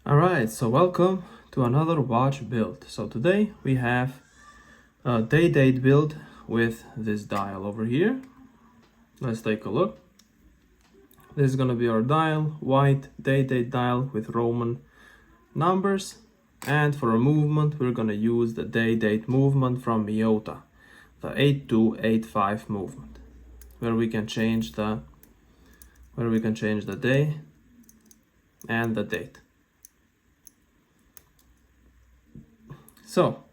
Alright, so welcome to another watch build. So today we have a day-date build with this dial over here. Let's take a look. This is gonna be our dial, white day-date dial with Roman numbers. And for a movement, we're gonna use the day-date movement from Miyota, the 8285 movement, where we can change the day and the date. So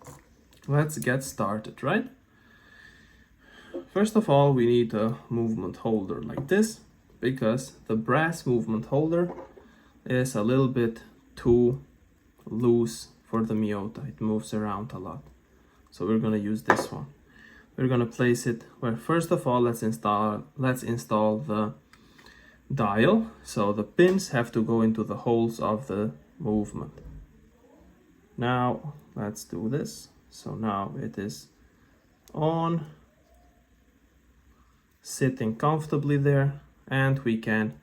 let's get started, right? First of all, we need a movement holder like this, because the brass movement holder is a little bit too loose for the Miyota. It moves around a lot. So we're gonna use this one. We're gonna place it where, first of all, let's install the dial. So the pins have to go into the holes of the movement. Now let's do this. So now it is on, sitting comfortably there, and we can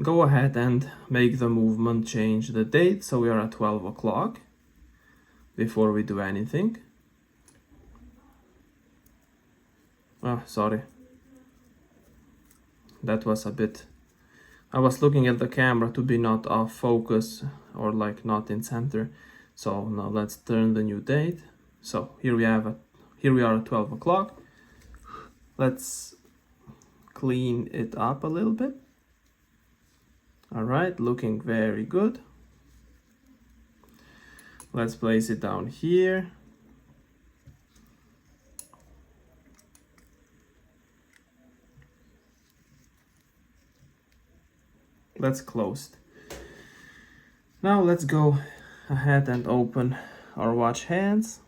go ahead and make the movement change the date. So we are at 12 o'clock before we do anything. Oh, sorry. That was a bit, I was looking at the camera to be not off focus or like not in center. So now let's turn the new date. So here we are at 12 o'clock. Let's clean it up a little bit. All right, looking very good. Let's place it down here. Let's close it. Now let's go ahead and open our watch hands.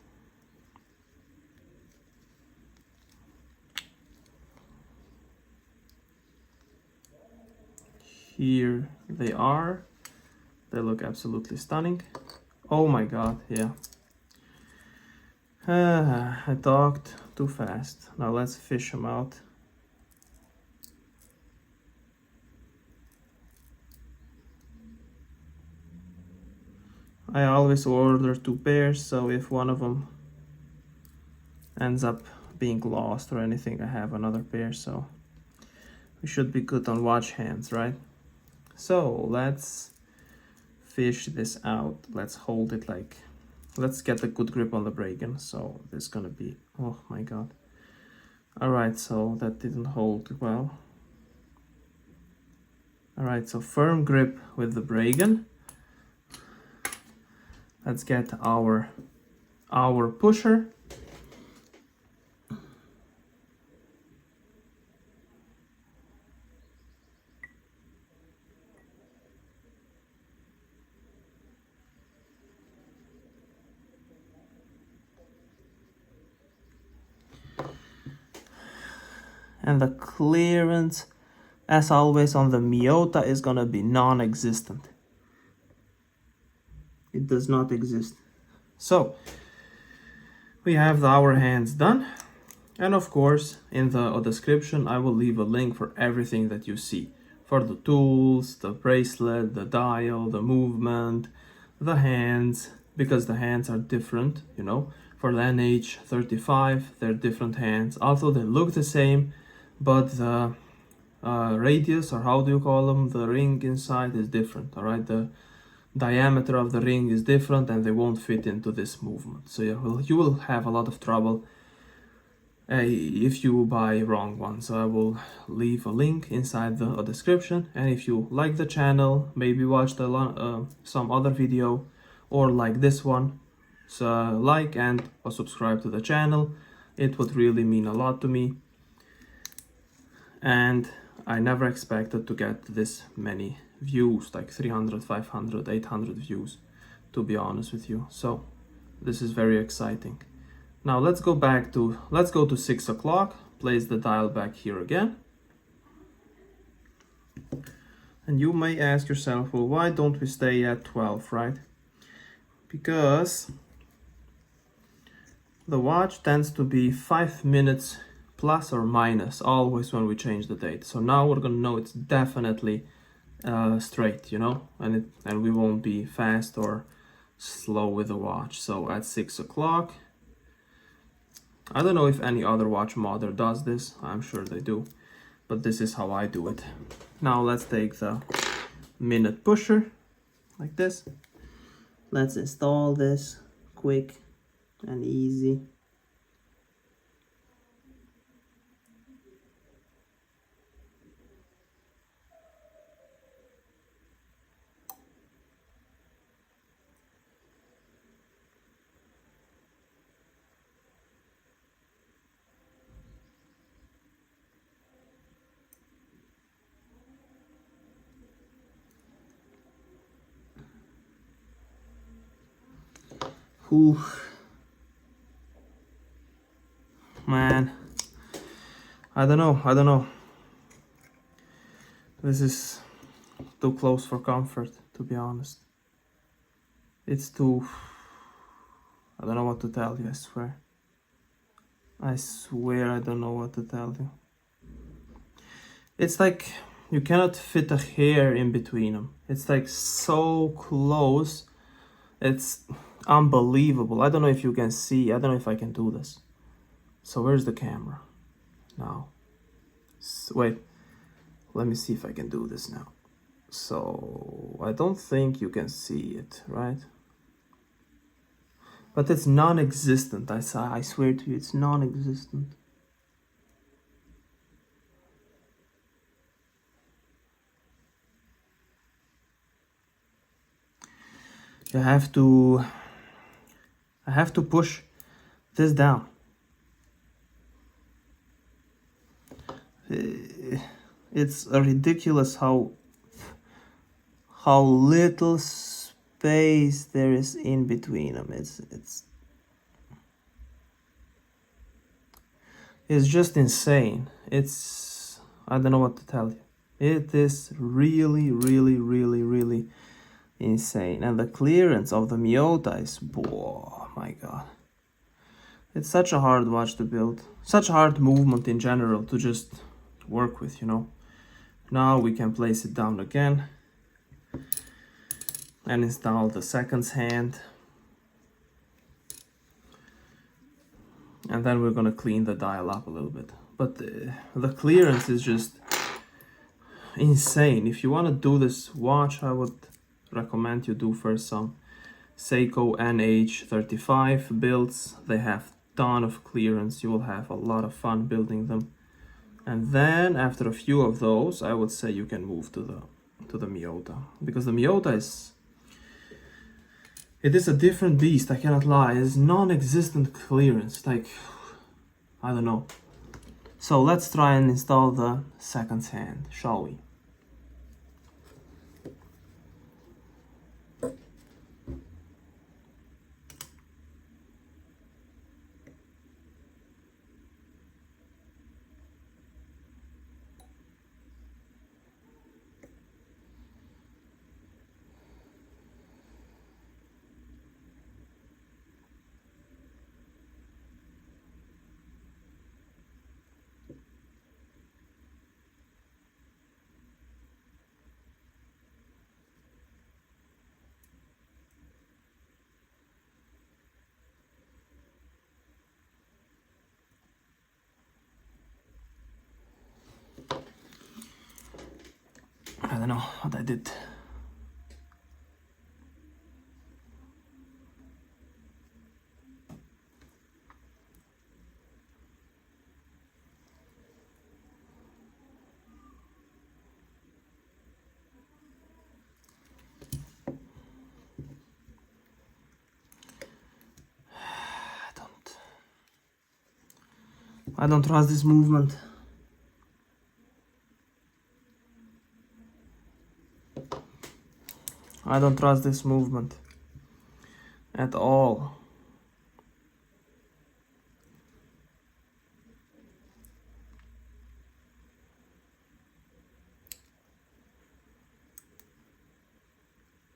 Here they are. They look absolutely stunning. Oh my god, yeah. I talked too fast. Now let's fish them out. I always order 2 pairs, so if one of them ends up being lost or anything, I have another pair, so we should be good on watch hands, right? So let's fish this out. Let's hold it like, let's get a good grip on the bracken. So this is gonna be, oh my god. All right, so that didn't hold well. All right, so firm grip with the bracken. Let's get our pusher. And the clearance, as always on the Miyota, is gonna be non-existent. It does not exist. So we have our hands done, and of course in the description I will leave a link for everything that you see, for the tools, the bracelet, the dial, the movement, the hands, because the hands are different, you know. For the NH35 they're different hands, although they look the same, but the radius, or how do you call them, the ring inside is different. All right, the diameter of the ring is different and they won't fit into this movement. So you will have a lot of trouble if you buy wrong one. So I will leave a link inside the description, and if you like the channel, maybe watch some other video or like this one, so like and subscribe to the channel. It would really mean a lot to me, and I never expected to get this many views, like 300, 500, 800 views, to be honest with you. So this is very exciting. Now let's go to 6 o'clock, place the dial back here again. And you may ask yourself, well, why don't we stay at 12, right? Because the watch tends to be 5 minutes plus or minus always when we change the date. So now we're gonna know it's definitely straight, you know, and we won't be fast or slow with the watch. So at 6 o'clock, I don't know if any other watch modder does this. I'm sure they do, but this is how I do it. Now let's take the minute pusher like this. Let's install this quick and easy. Whew. Man, I don't know. This is too close for comfort, to be honest. It's too... I don't know what to tell you, I swear. I swear I don't know what to tell you. It's like you cannot fit a hair in between them. It's like so close. It's unbelievable. I don't know if you can see. I don't know if I can do this. So where's the camera? Now. Wait. Let me see if I can do this now. So I don't think you can see it, right? But it's non-existent. I swear to you, it's non-existent. I have to push this down. It's ridiculous how little space there is in between them. It's just insane. I don't know what to tell you. It is really, really, really, really insane. And the clearance of the Miyota is, oh my god. It's such a hard watch to build. Such a hard movement in general to just work with, you know. Now we can place it down again and install the seconds hand. And then we're gonna clean the dial up a little bit. But the clearance is just insane. If you want to do this watch, I would recommend you do first some Seiko NH35 builds. They have ton of clearance. You will have a lot of fun building them. And then after a few of those, I would say you can move to the Miyota, because the Miyota is a different beast. I cannot lie. It's non-existent clearance. Like, I don't know. So let's try and install the seconds hand, shall we? I don't know what I did. I don't trust this movement. I don't trust this movement at all.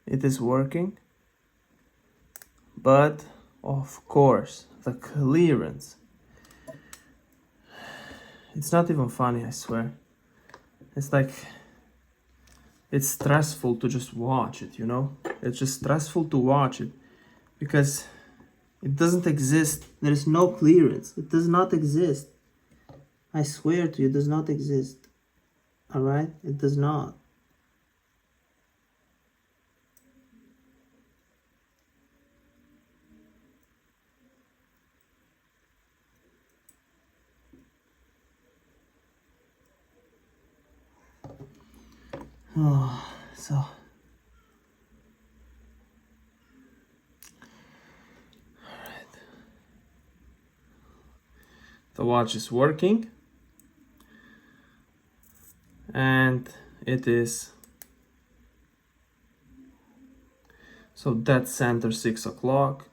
It is working, but of course the clearance, it's not even funny, I swear. It's like it's stressful to just watch it, you know? It's just stressful to watch it because it doesn't exist. There is no clearance. It does not exist. I swear to you, it does not exist. All right? It does not. Oh, so. The watch is working and it is so dead center 6 o'clock,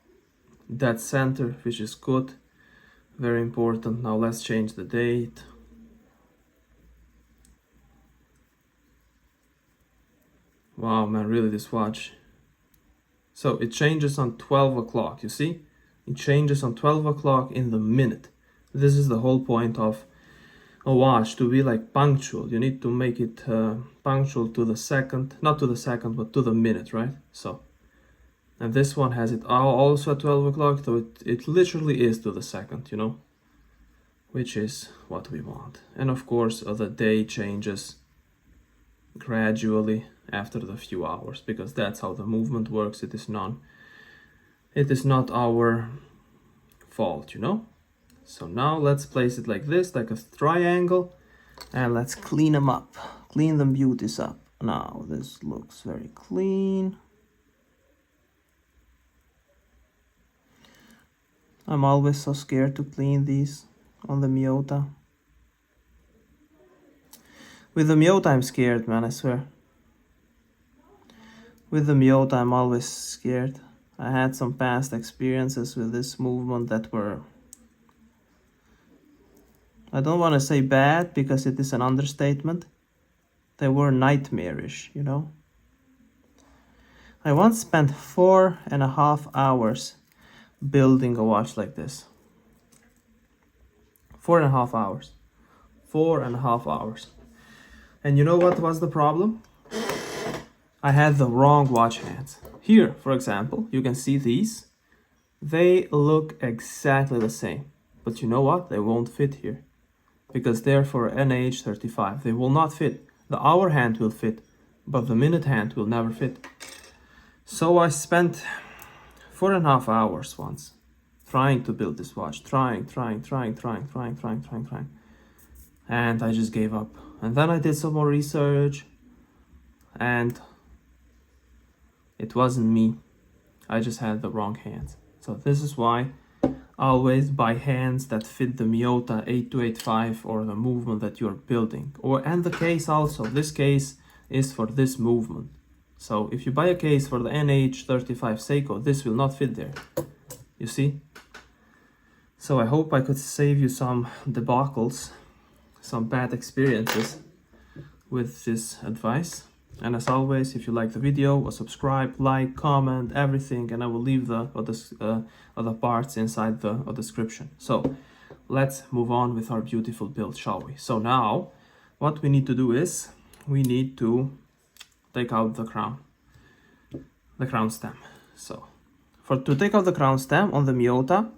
dead center, which is good, very important. Now let's change the date. Wow, man, really this watch. So it changes on 12 o'clock, you see? It changes on 12 o'clock in the minute. This is the whole point of a watch, to be like punctual. You need to make it punctual to the second, not to the second, but to the minute, right? So, and this one has it also at 12 o'clock, so it literally is to the second, you know, which is what we want. And of course, the day changes gradually after the few hours, because that's how the movement works. It is not our fault, you know. So now let's place it like this, like a triangle, and let's clean them up, clean them beauties up. Now this looks very clean. I'm always so scared to clean these on the Miyota. With the Miyota I'm scared, man, I swear. With the Miyota I'm always scared. I had some past experiences with this movement that were, I don't want to say bad because it is an understatement. They were nightmarish, you know. I once spent 4.5 hours building a watch like this. 4.5 hours. 4.5 hours. And you know what was the problem? I had the wrong watch hands. Here, for example, you can see these. They look exactly the same. But you know what? They won't fit here, because they're for NH35. They will not fit. The hour hand will fit, but the minute hand will never fit. So I spent 4.5 hours once trying to build this watch, trying. And I just gave up. And then I did some more research, and it wasn't me. I just had the wrong hands. So this is why always buy hands that fit the Miyota 8285 or the movement that you're building. And the case also. This case is for this movement. So if you buy a case for the NH35 Seiko, this will not fit there. You see? So I hope I could save you some debacles, some bad experiences with this advice. And as always, if you like the video, subscribe, like, comment, everything, and I will leave the other parts inside the description. So let's move on with our beautiful build, shall we? So now what we need to do is we need to take out the crown stem. So to take out the crown stem on the Miyota,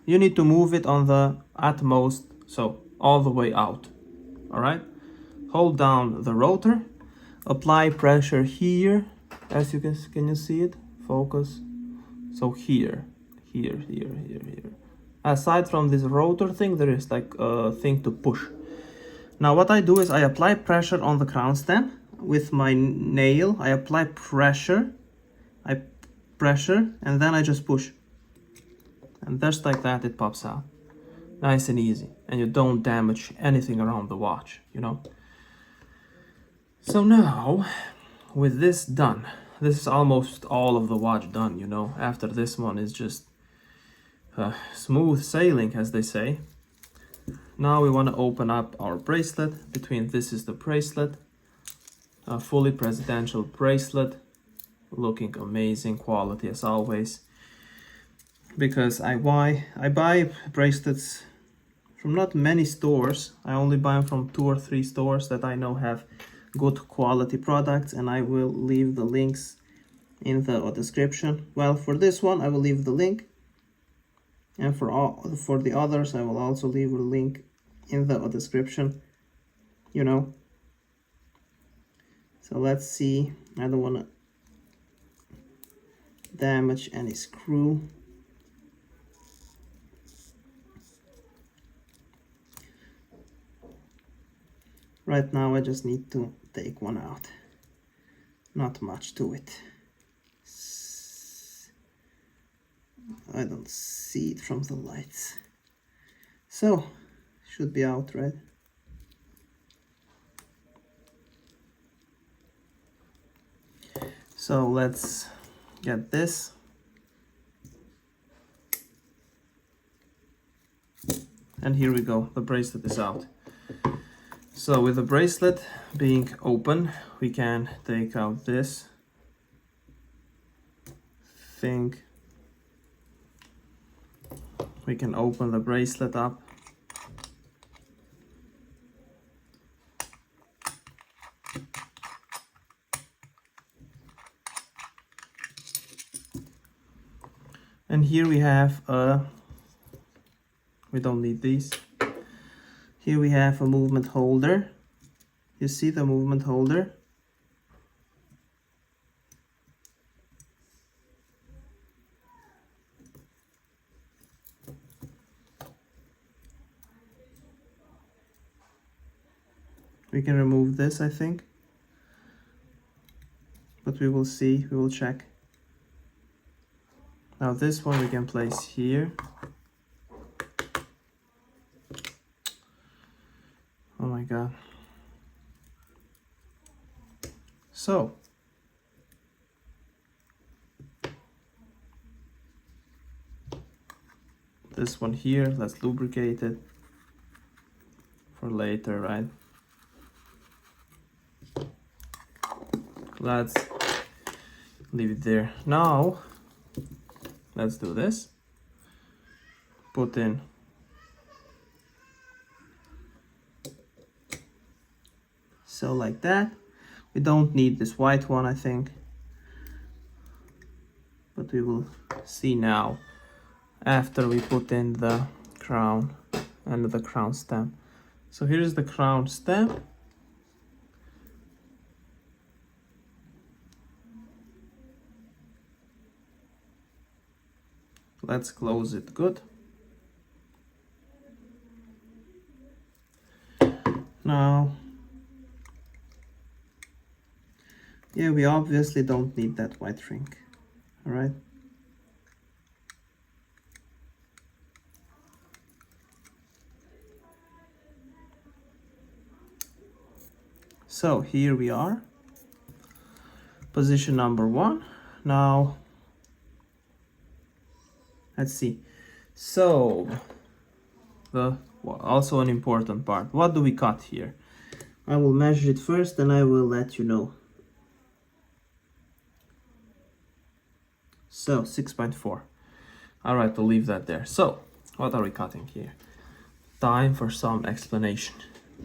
you need to move it on the utmost, so all the way out. All right. Hold down the rotor, apply pressure here, as you can you see it? Focus. So here. Aside from this rotor thing, there is like a thing to push. Now what I do is I apply pressure on the crown stem with my nail. I apply pressure, and then I just push. And just like that, it pops out. Nice and easy. And you don't damage anything around the watch, you know? So now, with this done, this is almost all of the watch done, you know. After this one is just smooth sailing, as they say. Now we want to open up our bracelet. Between this is the bracelet, a fully presidential bracelet, looking amazing quality as always. Because I buy bracelets from not many stores. I only buy them from 2 or 3 stores that I know have good quality products, and I will leave the links in the description. Well, for this one I will leave the link, and for the others I will also leave a link in the description, you know. So let's see, I don't want to damage any screw. Right now I just need to take one out, not much to it. I don't see it from the lights, so should be out, right? So let's get this. And here we go, the bracelet is out. So with the bracelet being open, we can take out this thing. We can open the bracelet up. And here we have we don't need these. Here we have a movement holder. You see the movement holder? We can remove this, I think. But we will see, we will check. Now this one we can place here. Oh my god. So this one here, let's lubricate it for later, right? Let's leave it there. Now let's do this. Put in so like that. We don't need this white one, I think, but we will see now after we put in the crown and the crown stamp. So here's the crown stamp. Let's close it good. Now, yeah, we obviously don't need that white ring, all right? So here we are, position number 1. Now, let's see. So, also an important part. What do we cut here? I will measure it first and I will let you know. So 6.4. All right, we'll leave that there. So what are we cutting here? Time for some explanation.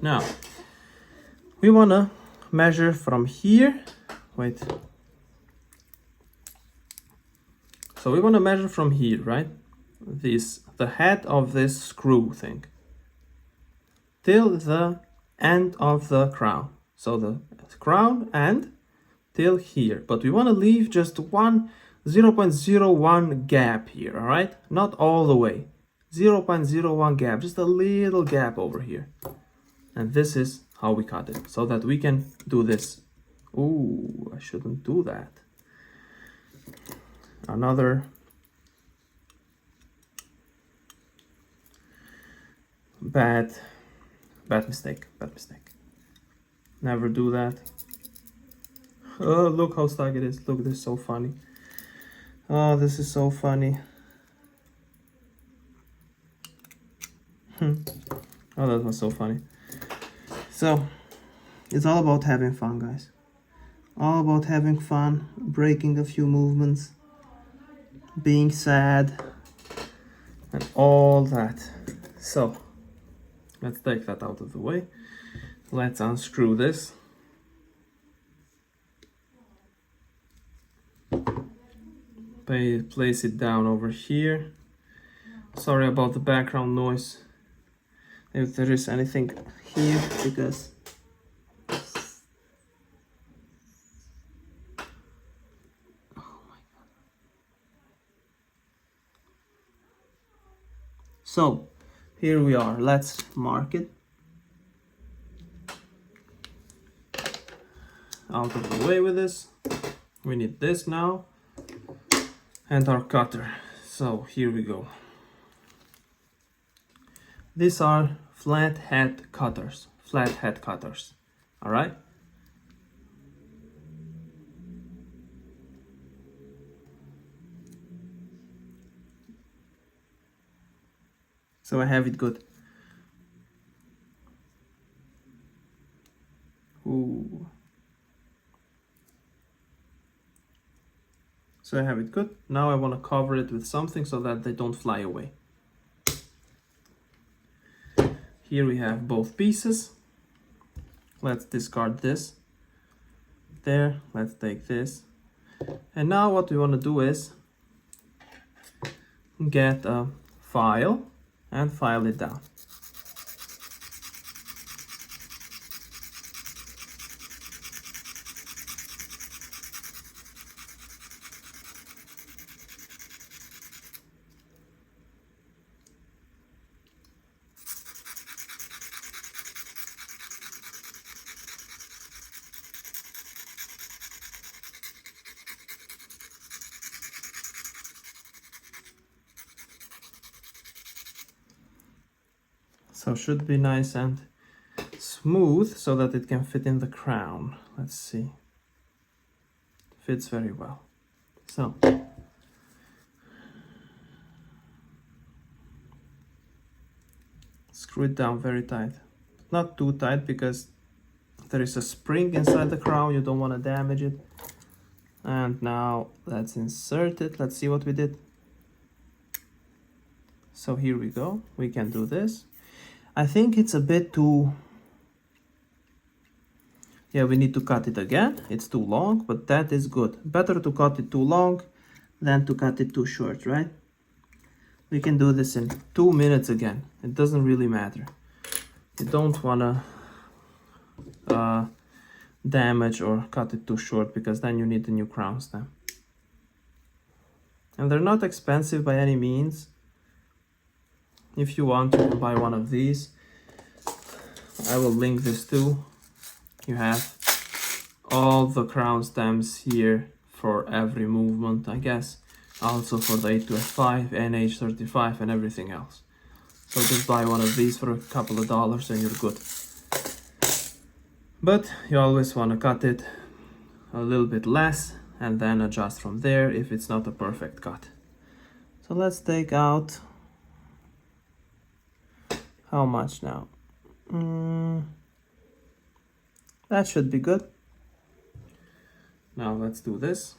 Now, we wanna measure from here. Wait. So we wanna measure from here, right? The head of this screw thing till the end of the crown. So the crown end till here, but we want to leave just 0.01 gap here, all right? Not all the way, 0.01 gap, just a little gap over here. And this is how we cut it, so that we can do this. Ooh, I shouldn't do that. Another bad mistake. Never do that. Oh, look how stuck it is. Look, this is so funny. Oh, this is so funny. Oh, that was so funny. So, it's all about having fun, guys. All about having fun, breaking a few movements, being sad, and all that. So, let's take that out of the way. Let's unscrew this. place it down over here. Sorry about the background noise if there is anything here, because so here we are. Let's mark it out of the way with this. We need this now and our cutter. So here we go. These are flat head cutters. All right. So I have it good. Ooh. So I have it good. Now I want to cover it with something so that they don't fly away. Here we have both pieces. Let's discard this. There, let's take this. And now what we want to do is get a file and file it down. So should be nice and smooth so that it can fit in the crown. Let's see. Fits very well. So screw it down very tight. Not too tight because there is a spring inside the crown. You don't want to damage it. And now let's insert it. Let's see what we did. So here we go. We can do this. I think it's a bit too... Yeah, we need to cut it again. It's too long, but that is good. Better to cut it too long than to cut it too short, right? We can do this in 2 minutes again. It doesn't really matter. You don't want to damage or cut it too short, because then you need a new crown stem. And they're not expensive by any means. If you want, you can buy one of these. I will link this too. You have all the crown stems here for every movement, I guess. Also for the 8 to F5, NH35 and everything else. So just buy one of these for a couple of dollars and you're good. But you always want to cut it a little bit less and then adjust from there if it's not a perfect cut. So let's take out... How much now? That should be good. Now let's do this.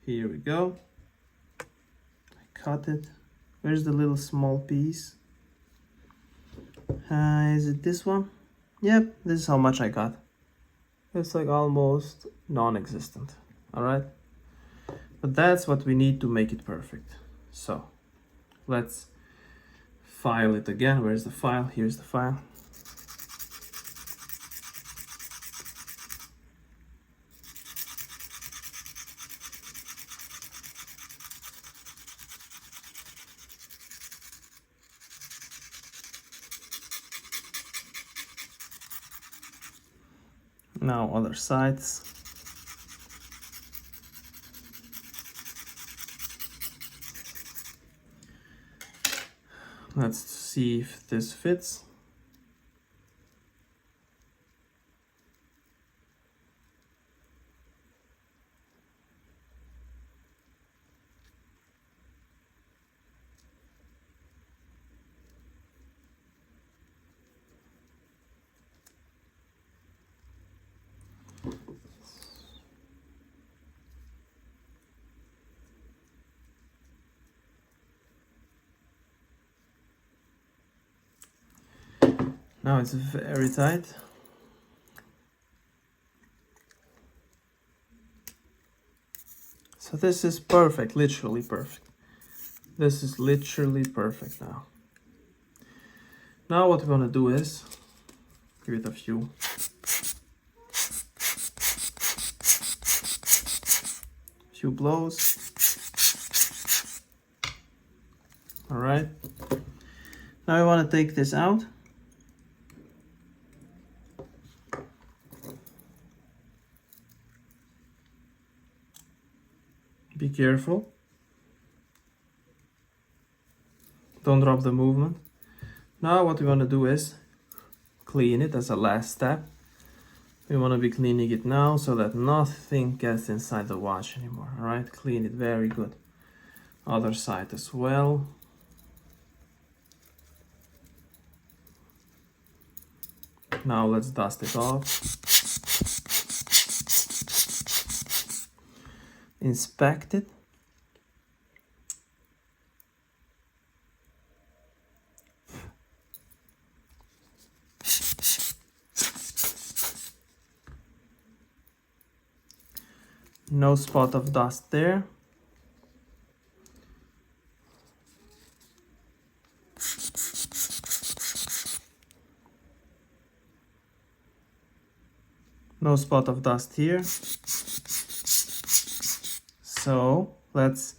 Here we go. I cut it. Where's the little small piece? Is it this one? Yep, this is how much I got. It's like almost non-existent. Alright? But that's what we need to make it perfect. So let's file it again. Where's the file? Here's the file. Now other sides. Let's see if this fits. Now it's very tight. So this is perfect, literally perfect. This is literally perfect now. Now what we want to do is give it a few blows. All right. Now I want to take this out. Be careful. Don't drop the movement. Now what we want to do is clean it as a last step. We want to be cleaning it now so that nothing gets inside the watch anymore. All right, clean it very good. Other side as well. Now let's dust it off. Inspect it. No spot of dust there. No spot of dust here. So let's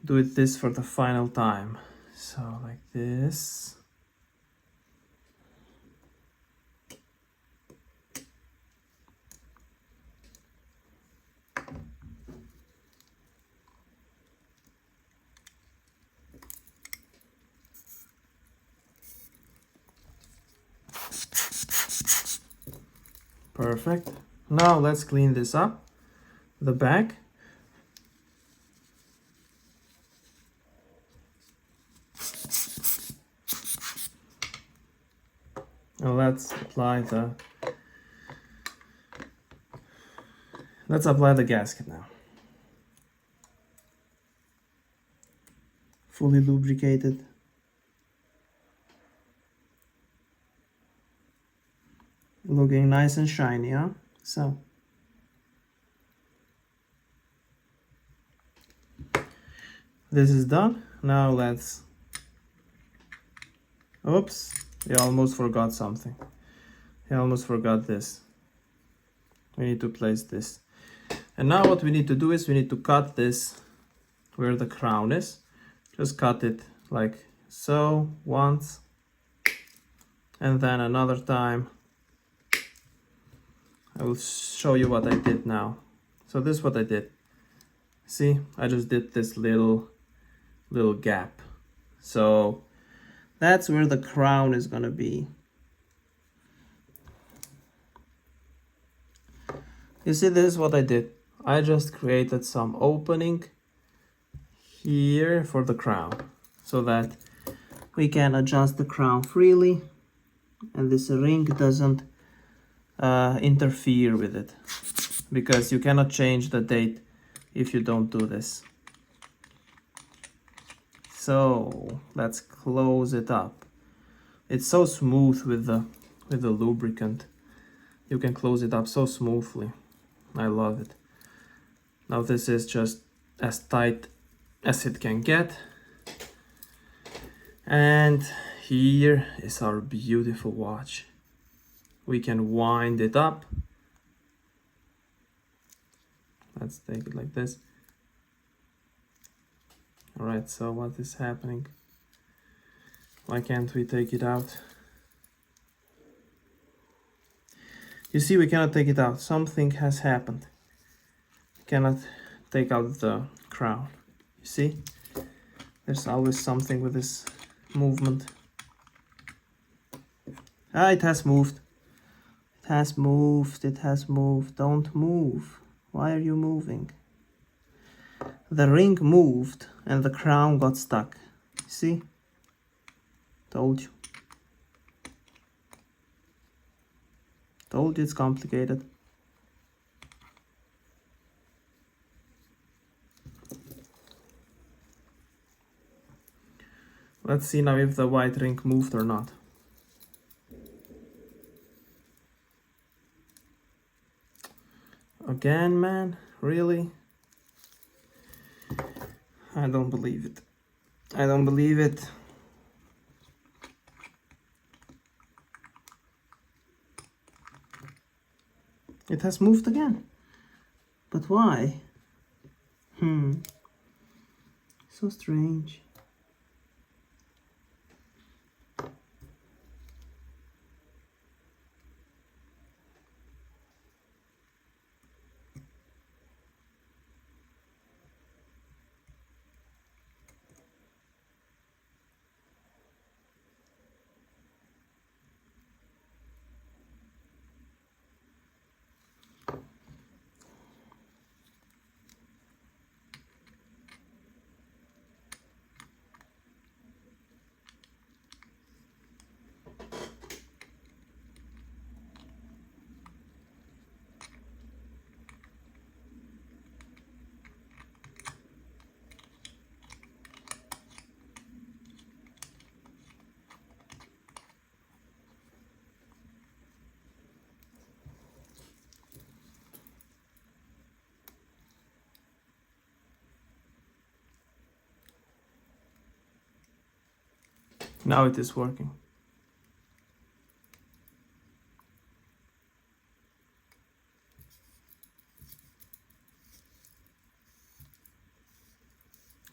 do it this for the final time. So like this. Perfect. Now let's clean this up. The back. And let's apply the gasket now. Fully lubricated. Looking nice and shiny, huh? So this is done. Now let's, oops, I almost forgot something. I almost forgot this. We need to place this. And now what we need to do is we need to cut this where the crown is. Just cut it like so once, and then another time. I will show you what I did now. So this is what I did. See, I just did this little gap. So that's where the crown is gonna be. You see, this is what I did. I just created some opening here for the crown so that we can adjust the crown freely and this ring doesn't interfere with it, because you cannot change the date if you don't do this. So let's close it up. It's so smooth with the lubricant. You can close it up so smoothly. I love it. Now this is just as tight as it can get. And here is our beautiful watch. We can wind it up. Let's take it like this. All right, so what is happening? Why can't we take it out? You see, we cannot take it out. Something has happened. We cannot take out the crown. You see? There's always something with this movement. Ah, it has moved. It has moved. It has moved. Don't move. Why are you moving? The ring moved and the crown got stuck. See? Told you. Told you it's complicated. Let's see now if the white ring moved or not. Again, man? Really? I don't believe it. I don't believe it. It has moved again. But why? So strange. Now it is working.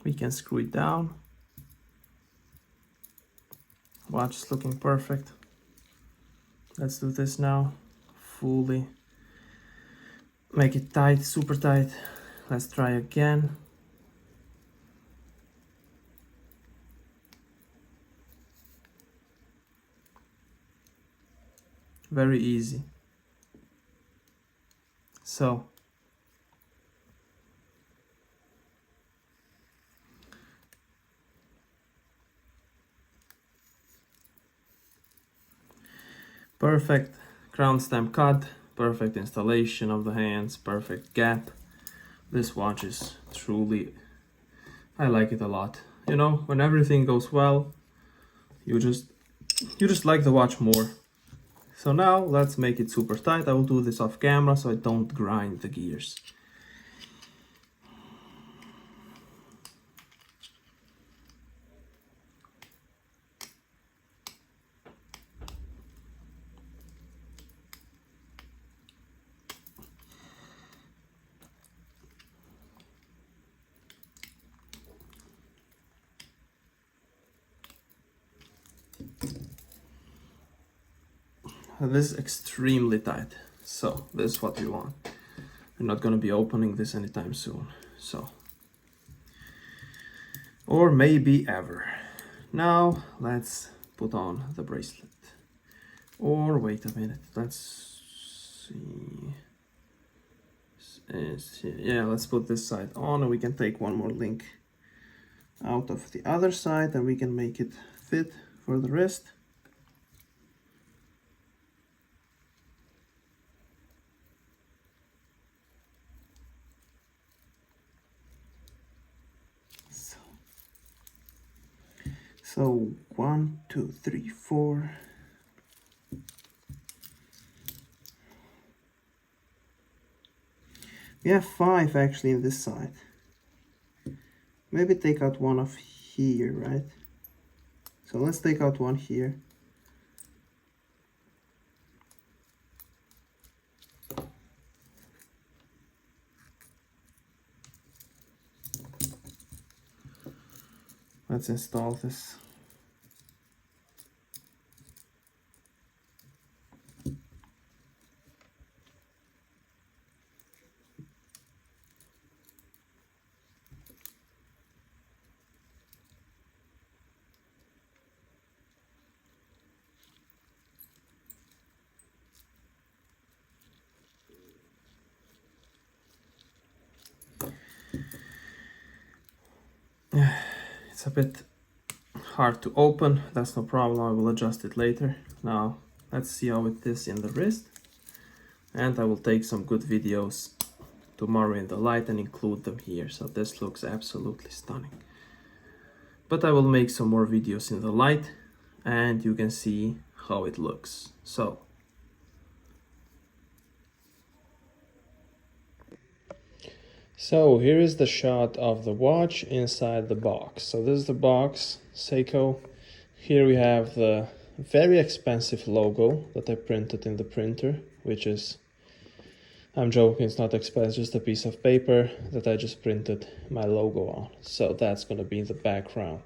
We can screw it down. Watch is looking perfect. Let's do this now. Fully make it tight, super tight. Let's try again. Very easy. So perfect crown stamp cut, perfect installation of the hands, perfect gap. This watch is truly, I like it a lot. You know, when everything goes well, you just like the watch more. So now let's make it super tight. I will do this off camera so I don't grind the gears. This is extremely tight, so this is what we want. We're not going to be opening this anytime soon, so, or maybe ever. Now let's put on the bracelet, or wait a minute, let's see. Yeah, let's put this side on, and we can take one more link out of the other side, and we can make it fit for the wrist. So 1, 2, 3, 4. We have 5 actually in this side. Maybe take out one of here, right? So let's take out one here. Let's install this. It's a bit hard to open, that's no problem, I will adjust it later. Now let's see how it is in the wrist, and I will take some good videos tomorrow in the light and include them here. So this looks absolutely stunning, but I will make some more videos in the light and you can see how it looks. So here is the shot of the watch inside the box. So this is the box, Seiko. Here we have the very expensive logo that I printed in the printer, which is, I'm joking, it's not expensive, just a piece of paper that I just printed my logo on. So that's gonna be in the background.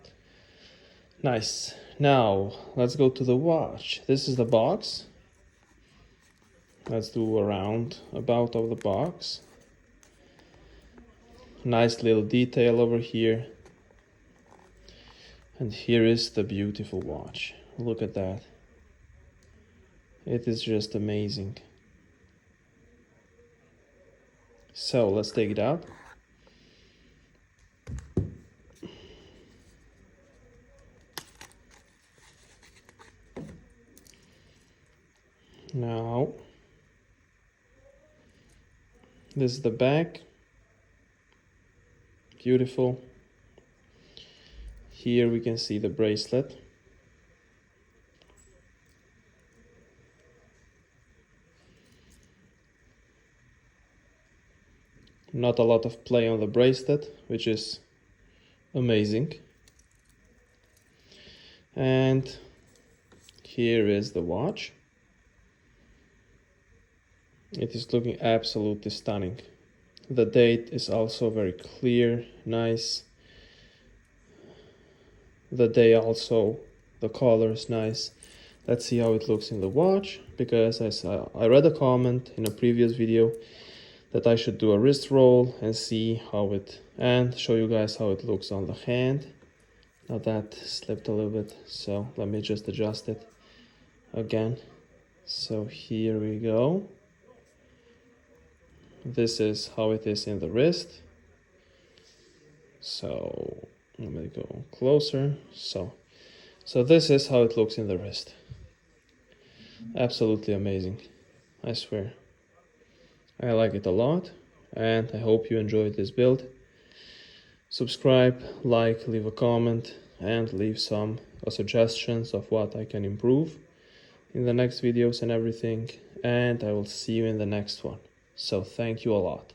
Nice. Now let's go to the watch. This is the box. Let's do a round about of the box. Nice little detail over here. And here is the beautiful watch. Look at that. It is just amazing. So let's take it out. Now, this is the back. Beautiful. Here we can see the bracelet. Not a lot of play on the bracelet, which is amazing. And here is the watch. It is looking absolutely stunning. The date is also very clear, nice. The day also, the color is nice. Let's see how it looks in the watch, because I read a comment in a previous video that I should do a wrist roll and see how it, and show you guys how it looks on the hand. Now that slipped a little bit, so let me just adjust it again. So here we go. This is how it is in the wrist. So let me go closer. So this is how it looks in the wrist. Absolutely amazing, I swear. I like it a lot, and I hope you enjoyed this build. Subscribe, like, leave a comment, and leave some suggestions of what I can improve in the next videos and everything. And I will see you in the next one. So thank you a lot.